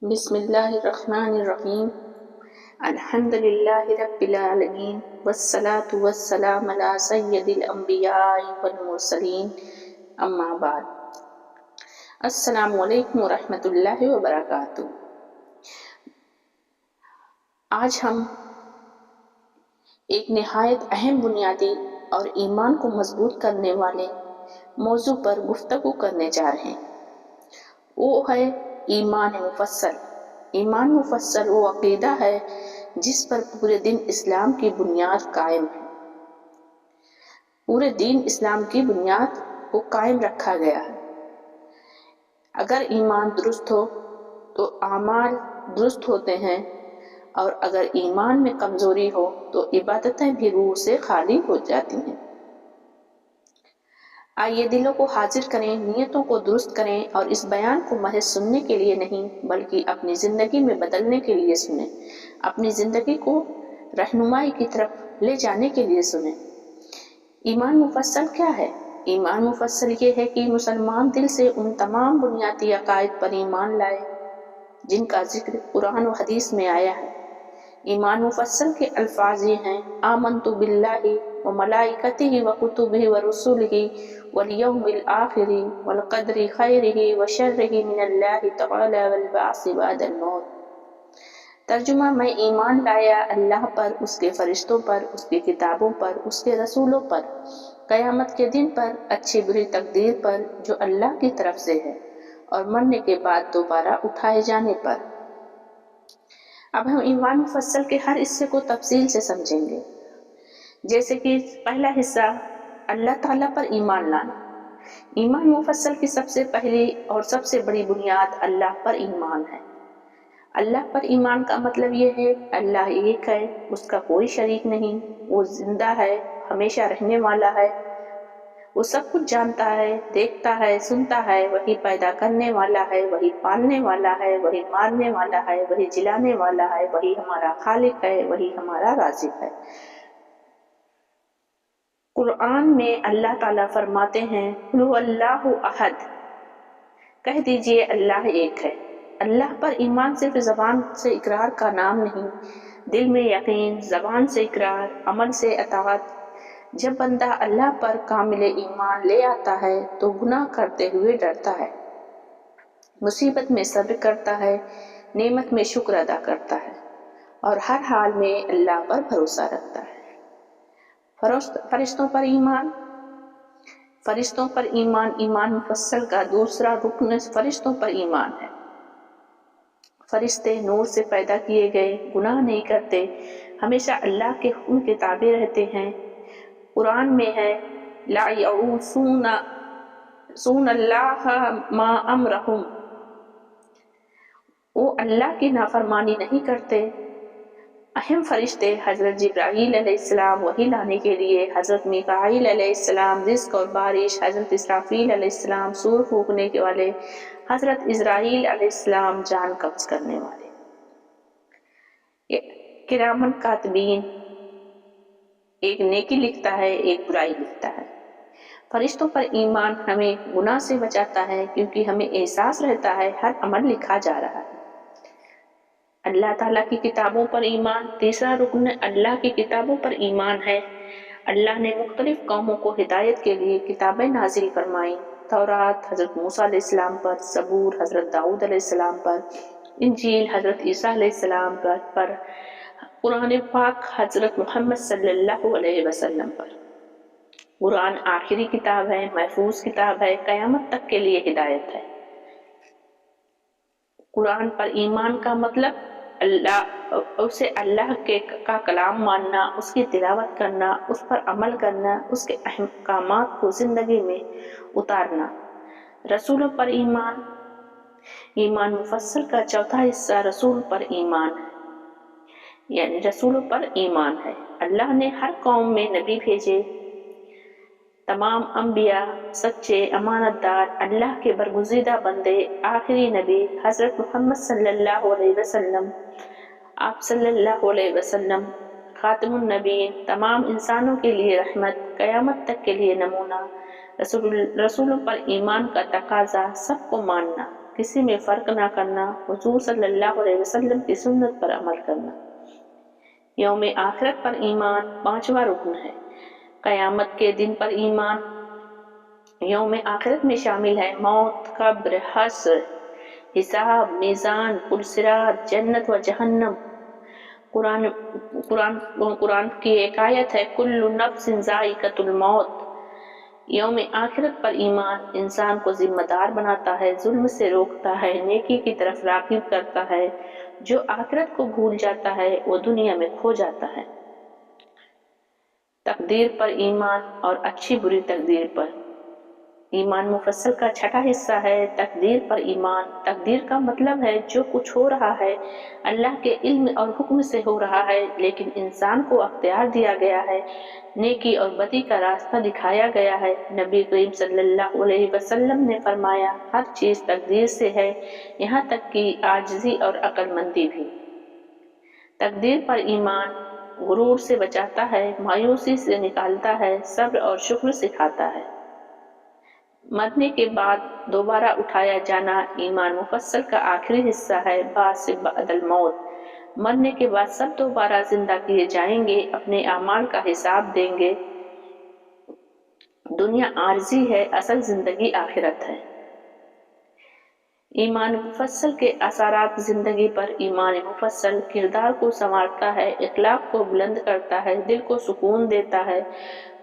بسم اللہ الرحمن الرحیم الحمد للہ رب العالمین والصلاة والسلام علی سید الانبیاء والمرسلین اما بعد السلام علیکم ورحمۃ اللہ وبرکاتہ۔ آج ہم ایک نہایت اہم بنیادی اور ایمان کو مضبوط کرنے والے موضوع پر گفتگو کرنے جا رہے ہیں، وہ ہے ایمان مفصل۔ ایمان مفصل وہ عقیدہ ہے جس پر پورے دین اسلام کی بنیاد قائم ہے۔ پورے دین اسلام کی بنیاد کو قائم رکھا گیا ہے۔ اگر ایمان درست ہو تو اعمال درست ہوتے ہیں، اور اگر ایمان میں کمزوری ہو تو عبادتیں بھی روح سے خالی ہو جاتی ہیں۔ آئیے دلوں کو حاضر کریں، نیتوں کو درست کریں اور اس بیان کو محض سننے کے لیے نہیں بلکہ اپنی زندگی میں بدلنے کے لیے سنیں، اپنی زندگی کو رہنمائی کی طرف لے جانے کے لیے سنیں۔ ایمان مفصل کیا ہے؟ ایمان مفصل یہ ہے کہ مسلمان دل سے ان تمام بنیادی عقائد پر ایمان لائے جن کا ذکر قرآن و حدیث میں آیا ہے۔ ایمان مفصل کے الفاظ یہ ہیں: آمنت باللہ وملائکتہ وکتبہ ورسلہ والیوم الآخر والقدر خیرہ وشرہ من اللہ تعالی والبعث بعد الموت۔ ترجمہ: میں ایمان لایا اللہ پر، اس کے فرشتوں پر، اس کی کتابوں پر، اس کے رسولوں پر، قیامت کے دن پر، اچھی بری تقدیر پر جو اللہ کی طرف سے ہے، اور مرنے کے بعد دوبارہ اٹھائے جانے پر۔ اب ہم ایمان مفصل کے ہر حصے کو تفصیل سے سمجھیں گے۔ جیسے کہ پہلا حصہ اللہ تعالیٰ پر ایمان لانا۔ ایمان مفصل کی سب سے پہلی اور سب سے بڑی بنیاد اللہ پر ایمان ہے۔ اللہ پر ایمان کا مطلب یہ ہے اللہ ایک ہے، اس کا کوئی شریک نہیں، وہ زندہ ہے، ہمیشہ رہنے والا ہے، وہ سب کچھ جانتا ہے، دیکھتا ہے، سنتا ہے، وہی پیدا کرنے والا ہے، وہی پالنے والا ہے، وہی مارنے والا ہے، وہی جلانے والا ہے، وہی ہمارا خالق ہے، وہی ہمارا رازق ہے۔ قرآن میں اللہ تعالیٰ فرماتے ہیں: قُلْ هُوَ اللَّهُ أَحَدٌ، کہہ دیجئے اللہ ایک ہے۔ اللہ پر ایمان صرف زبان سے اقرار کا نام نہیں، دل میں یقین، زبان سے اقرار، عمل سے اطاعت۔ جب بندہ اللہ پر کامل ایمان لے آتا ہے تو گناہ کرتے ہوئے ڈرتا ہے، مصیبت میں صبر کرتا ہے، نعمت میں شکر ادا کرتا ہے، اور ہر حال میں اللہ پر بھروسہ رکھتا ہے۔ فرشتوں پر ایمان۔ فرشتوں پر ایمان ایمان مفصل کا دوسرا رکن فرشتوں پر ایمان ہے۔ فرشتے نور سے پیدا کیے گئے، گناہ نہیں کرتے، ہمیشہ اللہ کے حکم کے تابع رہتے ہیں۔ قرآن میں ہے: لا یعصون اللہ ما امرہم، وہ اللہ کی نافرمانی نہیں کرتے۔ اہم فرشتے حضرت جبرائیل علیہ السلام وحی لانے کے لیے، حضرت میکائیل علیہ السلام رزق اور بارش، حضرت اسرافیل علیہ السلام سور پھونکنے کے والے، حضرت عزرائیل علیہ السلام جان قبض کرنے والے۔ کرامن کاتبین، ایک نیکی لکھتا ہے، ایک برائی لکھتا ہے۔ فرشتوں پر ایمان ہمیں گناہ سے بچاتا ہے کیونکہ ہمیں احساس رہتا ہے ہر عمل لکھا جا رہا ہے۔ اللہ تعالیٰ کی کتابوں پر ایمان۔ تیسرا رکن اللہ کی کتابوں پر ایمان ہے۔ اللہ نے مختلف قوموں کو ہدایت کے لیے کتابیں نازل فرمائیں۔ تورات حضرت موسیٰ علیہ السلام پر، زبور حضرت داؤد علیہ السلام پر، انجیل حضرت عیسیٰ علیہ السلام پر، قرآن پاک حضرت محمد صلی اللہ علیہ وسلم پر۔ قرآن آخری کتاب ہے، محفوظ کتاب ہے، قیامت تک کے لیے ہدایت ہے۔ قرآن پر ایمان کا مطلب اسے اللہ کا کلام ماننا، اس کی تلاوت کرنا، اس پر عمل کرنا، اس کے احکامات کو زندگی میں اتارنا۔ رسولوں پر ایمان۔ ایمان مفصل کا چوتھا حصہ رسول پر ایمان ہے، یعنی رسولوں پر ایمان ہے۔ اللہ نے ہر قوم میں نبی بھیجے۔ تمام انبیاء سچے، امانت دار، اللہ کے برگزیدہ بندے۔ آخری نبی حضرت محمد صلی اللہ علیہ وسلم، آپ صلی اللہ علیہ وسلم خاتم النبیین، تمام انسانوں کے لیے رحمت، قیامت تک کے لیے نمونہ۔ رسولوں پر ایمان کا تقاضا سب کو ماننا، کسی میں فرق نہ کرنا، حضور صلی اللہ علیہ وسلم کی سنت پر عمل کرنا۔ یوم آخرت پر ایمان 5واں رکن ہے۔ قیامت کے دن پر ایمان یوم آخرت میں شامل ہے موت، قبر، حشر، حساب، میزان، پل صراط، جنت و جہنم۔ قرآن کی ایک آیت ہے کل نفس ذائقۃ الموت۔ یوم آخرت پر ایمان انسان کو ذمہ دار بناتا ہے، ظلم سے روکتا ہے، نیکی کی طرف راغب کرتا ہے۔ جو آخرت کو بھول جاتا ہے وہ دنیا میں کھو جاتا ہے۔ تقدیر پر ایمان اور اچھی بری تقدیر پر ایمان مفصل کا چھٹا حصہ ہے۔ تقدیر پر ایمان، تقدیر کا مطلب ہے جو کچھ ہو رہا ہے اللہ کے علم اور حکم سے ہو رہا ہے، لیکن انسان کو اختیار دیا گیا ہے، نیکی اور بدی کا راستہ دکھایا گیا ہے۔ نبی کریم صلی اللہ علیہ وسلم نے فرمایا ہر چیز تقدیر سے ہے، یہاں تک کہ عاجزی اور عقل مندی بھی۔ تقدیر پر ایمان غرور سے بچاتا ہے، مایوسی سے نکالتا ہے، صبر اور شکر سکھاتا ہے۔ مرنے کے بعد دوبارہ اٹھایا جانا ایمان مفصل کا آخری حصہ ہے۔ بعث بعد الموت، مرنے کے بعد سب دوبارہ زندہ کیے جائیں گے، اپنے اعمال کا حساب دیں گے۔ دنیا عارضی ہے، اصل زندگی آخرت ہے۔ ایمان مفصل کے اثرات زندگی پر ایمان مفصل کردار کو سنوارتا ہے، اخلاق کو بلند کرتا ہے، دل کو سکون دیتا ہے،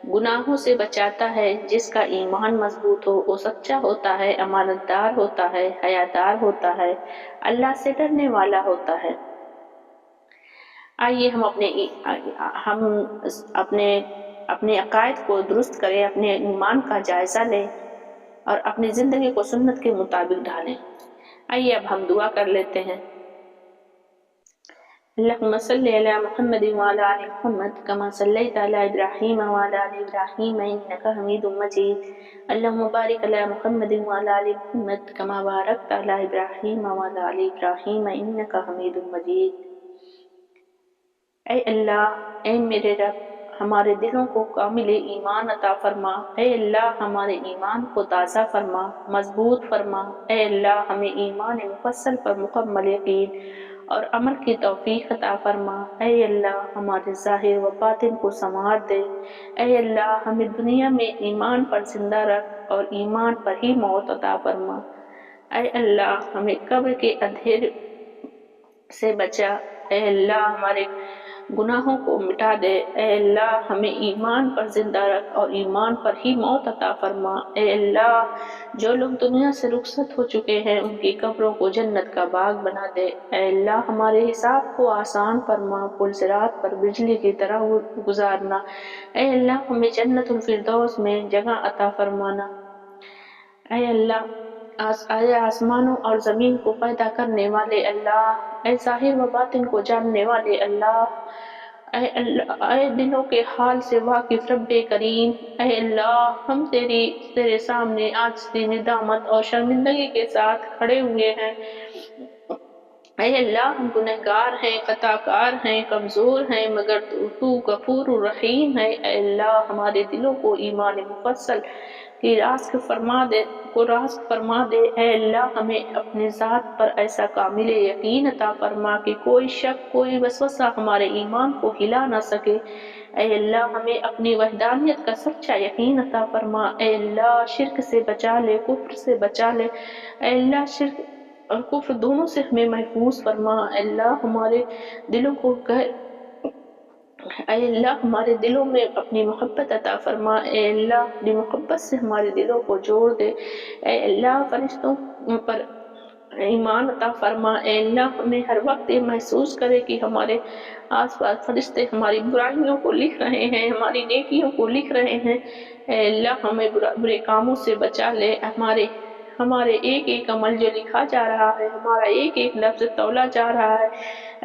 گناہوں سے بچاتا ہے۔ جس کا ایمان مضبوط ہو وہ سچا ہوتا ہے، امانت دار ہوتا ہے، حیادار ہوتا ہے، اللہ سے ڈرنے والا ہوتا ہے۔ آئیے ہم اپنے عقائد کو درست کریں، اپنے ایمان کا جائزہ لیں اور اپنی زندگی کو سنت کے مطابق ڈھالیں۔ آئیے اب ہم دعا کر لیتے ہیں۔ اللہم صلی علی محمد وعلی آل محمد کما صلیت علی ابراہیم وعلی آل ابراہیم انک حمید مجید۔ اللہم بارک علی محمد وعلی آل محمد کما بارکت علی ابراہیم وعلی آل ابراہیم انک حمید مجید۔ اے اللہ، اے میرے رب، ہمارے دلوں کو کامل ایمان عطا فرما۔ اے اللہ، ہمارے ایمان کو تازہ فرما، مضبوط فرما۔ اے اللہ، ہمیں ایمان مفصل پر مکمل یقین اور عمل کی توفیق عطا فرما۔ اے اللہ، ہمارے ظاہر و باطن کو سنوار دے۔ اے اللہ، ہمیں دنیا میں ایمان پر زندہ رکھ اور ایمان پر ہی موت عطا فرما۔ اے اللہ، ہمیں قبر کے اندھیرے سے بچا۔ اے اللہ، ہمارے گناہوں کو مٹا دے۔ اے اللہ، ہمیں ایمان پر زندہ رکھ اور ایمان پر ہی موت عطا فرما۔ اے اللہ، جو لوگ دنیا سے رخصت ہو چکے ہیں ان کی قبروں کو جنت کا باغ بنا دے۔ اے اللہ، ہمارے حساب کو آسان فرما، پل صراط پر بجلی کی طرح گزارنا۔ اے اللہ، ہمیں جنت الفردوس میں جگہ عطا فرمانا۔ اے اللہ، اے آسمانوں اور زمین کو پیدا کرنے والے اللہ، اے ظاہر و باطن کو جاننے والے اللہ، اے اللہ، اے دلوں کے حال سے واقف رب کریم، اے اللہ، ہم تیرے سامنے عاجزی، ندامت اور شرمندگی کے ساتھ کھڑے ہوئے ہیں۔ اے اللہ، ہم گنہگار ہیں، خطا کار ہیں، کمزور ہیں، مگر تو غفور الرحیم ہے۔ اے اللہ، ہمارے دلوں کو ایمان مفصل کی راسخ فرما دے۔ اے اللہ، ہمیں اپنے ذات پر ایسا کامل یقین عطا فرما کہ کوئی شک، کوئی وسوسہ ہمارے ایمان کو ہلا نہ سکے۔ اے اللہ، ہمیں اپنی وحدانیت کا سچا یقین عطا فرما۔ اے اللہ، شرک سے بچا لے، کفر سے بچا لے۔ اے اللہ، شرک اور کفر دونوں سے ہمیں محفوظ فرما۔ اے اللہ، ہمارے ہمارے دلوں میں اپنی محبت عطا فرما۔ اے اللہ، اپنی محبت سے ہمارے دلوں کو جوڑ دے۔ اے اللہ، فرشتوں پر ایمان عطا فرما۔ اے اللہ، ہمیں ہر وقت یہ محسوس کرے کہ ہمارے آس پاس فرشتے ہماری برائیوں کو لکھ رہے ہیں، ہماری نیکیوں کو لکھ رہے ہیں۔ اے اللہ، ہمیں برے کاموں سے بچا لے۔ ہمارے ایک ایک عمل جو لکھا جا رہا ہے، ہمارا ایک ایک لفظ تولا جا رہا ہے،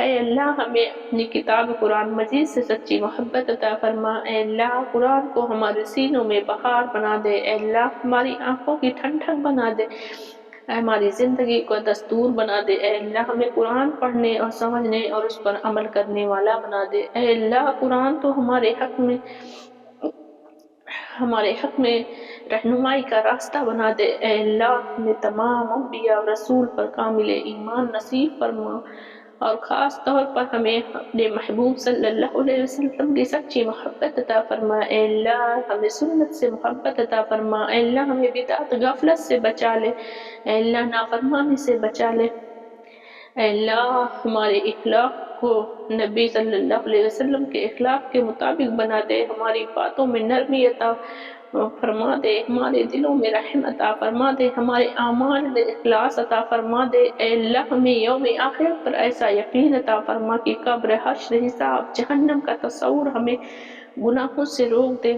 اے اللہ، ہمیں اپنی کتاب قرآن مجید سے سچی محبت عطا فرما۔ اے اللہ، قرآن کو ہمارے سینوں میں بہار بنا دے۔ اے اللہ، ہماری آنکھوں کی ٹھنڈک بنا دے، ہماری زندگی کو دستور بنا دے۔ اے اللہ، ہمیں قرآن پڑھنے اور سمجھنے اور اس پر عمل کرنے والا بنا دے۔ اے اللہ، قرآن تو ہمارے حق میں ہمارے حق میں رہنمائی کا راستہ بنا دے۔ اے اللہ ہمیں تمام انبیاء اور رسول پر کامل ایمان نصیب فرما، اور خاص طور پر ہمیں اپنے محبوب صلی اللہ علیہ وسلم کی سچی محبت عطا فرما۔ اے اللہ ہمیں سنت سے محبت عطا فرما۔ اے اللہ ہمیں بدعت غفلت سے بچا لے۔ اے اللہ نافرمانی سے بچا لے۔ اے اللہ ہمارے اخلاق کو نبی صلی اللہ علیہ وسلم کے اخلاق کے مطابق بنا دے، ہماری باتوں میں نرمی عطا فرما دے، ہمارے دلوں میں رحم عطا فرما دے، ہمارے اعمال میں اخلاص عطا فرما دے۔ اے اللہ ہمیں یوم آخرت پر ایسا یقین عطا فرما کہ قبر، حشر، حساب، جہنم کا تصور ہمیں گناہوں سے روک دے۔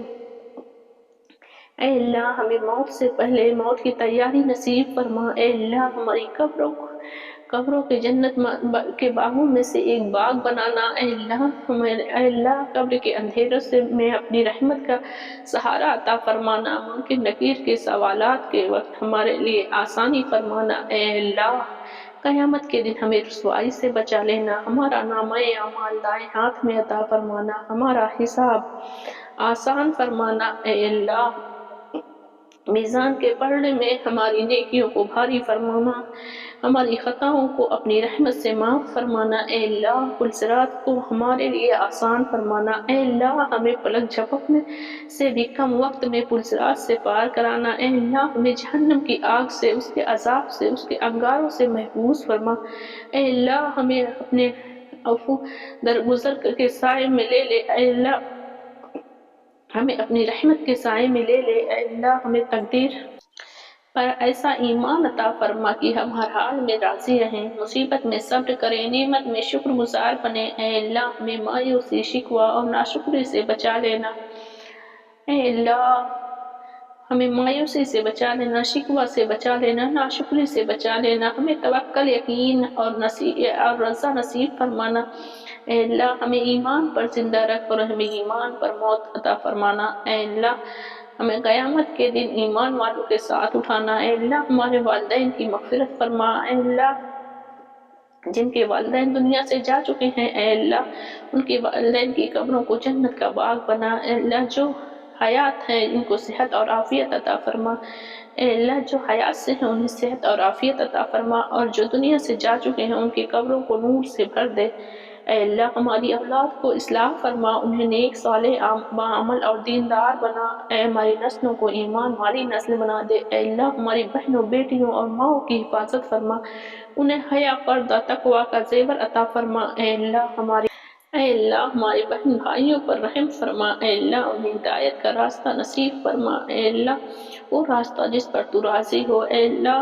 اے اللہ ہمیں موت سے پہلے موت کی تیاری نصیب فرما۔ اے اللہ ہماری قبروں کے جنت کے باغوں میں سے ایک باغ بنانا۔ اے اللہ قبر کے اندھیروں سے میں اپنی رحمت کا سہارا عطا فرمانا، ممکن نکیر کے سوالات کے وقت ہمارے لیے آسانی فرمانا۔ اے اللہ قیامت کے دن ہمیں رسوائی سے بچا لینا، ہمارا نامہ اعمال دائیں ہاتھ میں عطا فرمانا، ہمارا حساب آسان فرمانا۔ اے اللہ میزان کے پلڑے میں ہماری نیکیوں کو بھاری فرمانا، ہماری خطاؤں کو اپنی رحمت سے معاف فرمانا۔ اے اللہ پل صراط کو ہمارے لیے آسان فرمانا۔ اے اللہ ہمیں پلک جھپکنے سے بھی کم وقت میں پل صراط سے پار کرانا۔ اے اللہ ہمیں جہنم کی آگ سے، اس کے عذاب سے، اس کے انگاروں سے محفوظ فرما۔ اے اللہ ہمیں اپنے عفو درگزر کے سائے میں لے لے۔ اے اللہ ہمیں اپنی رحمت کے سائے میں لے لے۔ اے اللہ ہمیں تقدیر پر ایسا ایمان عطا فرما کہ ہم ہر حال میں راضی رہیں، مصیبت میں صبر کریں، نعمت میں شکر گزار بنیں۔ اے اللہ ہمیں مایوسی، شکوہ اور ناشکری سے بچا لینا۔ اے اللہ ہمیں مایوسی سے بچا لینا، شکوہ سے بچا لینا، ناشکری سے بچا لینا، ہمیں توکل، یقین اور رضا نصیب فرمانا۔ اے اللہ ہمیں ایمان پر زندہ رکھ اور ہمیں ایمان پر موت عطا فرمانا۔ اے اللہ ہمیں قیامت کے دن ایمان والوں کے ساتھ اٹھانا۔ اے اللہ ہمارے والدین کی مغفرت فرما۔ اے اللہ جن کے والدین دنیا سے جا چکے ہیں، اے اللہ ان کے والدین کی قبروں کو جنت کا باغ بنا۔ اے اللہ جو حیات ہیں ان کو صحت اور عافیت عطا فرما۔ اے اللہ جو حیات سے ہیں انہیں صحت اور عافیت عطا فرما، اور جو دنیا سے جا چکے ہیں ان کی قبروں کو نور سے بھر دے۔ اے اللہ ہماری اولاد کو اصلاح فرما، انہیں نیک، صالح، باعمل اور دیندار بنا۔ اے ہماری نسلوں کو ایمان والی نسل بنا دے۔ اے اللہ ہماری بہنوں، بیٹیوں اور ماؤں کی حفاظت فرما، انہیں حیا، پردہ، تقوی کا زیور عطا فرما۔ اے اللہ ہمارے بہن بھائیوں پر رحم فرما۔ اے اللہ انہیں ہدایت کا راستہ نصیب فرما۔ اے اللہ وہ راستہ جس پر تو راضی ہو۔ اے اللہ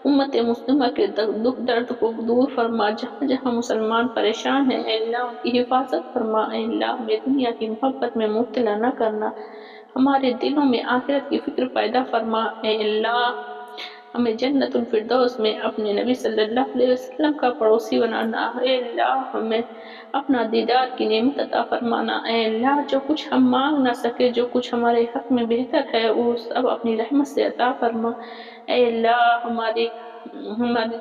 امت مسلمہ کے دکھ درد کو دور فرما، جہاں جہاں مسلمان پریشان ہیں اے اللہ ان کی حفاظت فرما۔ اے اللہ ہمیں دنیا کی محبت میں مبتلا نہ کرنا، ہمارے دلوں میں آخرت کی فکر پیدا فرما۔ اے اللہ ہمیں جنت الفردوس میں اپنے نبی صلی اللہ علیہ وسلم کا پڑوسی بنانا۔ اے اللہ ہمیں اپنا دیدار کی نعمت عطا فرمانا۔ اے اللہ جو کچھ ہم مانگ نہ سکے، جو کچھ ہمارے حق میں بہتر ہے وہ سب اپنی رحمت سے عطا فرما۔ اے اللہ ہماری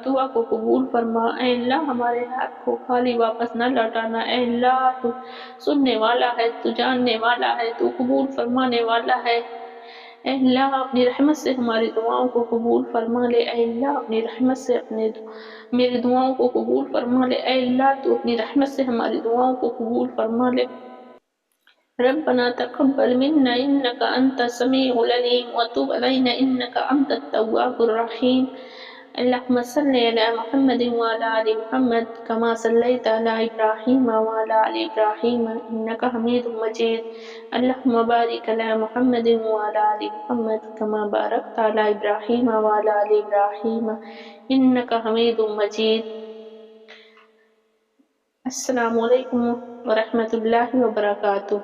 دعا کو قبول فرما۔ اے اللہ ہمارے ہاتھ کو خالی واپس نہ لوٹانا۔ اے اللہ تو سننے والا ہے، تو جاننے والا ہے، تو قبول فرمانے والا ہے۔ اے اللہ اپنی رحمت سے ہماری دعاؤں کو قبول فرما لے۔ اے اللہ اپنی رحمت سے میری دعاؤں کو قبول فرما لے۔ اے اللہ تو اپنی رحمت سے ہماری دعاؤں کو قبول فرما لے۔ ربنا تقبل منا انك انت السميع العليم وتب علينا انك انت التواب الرحيم۔ اللهم صل على محمد وعلى آل محمد كما صليت على إبراهيم وعلى آل إبراهيم إنك حميد مجيد۔ اللهم بارك على محمد وعلى آل محمد كما باركت على إبراهيم وعلى آل إبراهيم إنك حميد مجيد۔ السلام علیکم ورحمۃ اللہ وبرکاتہ۔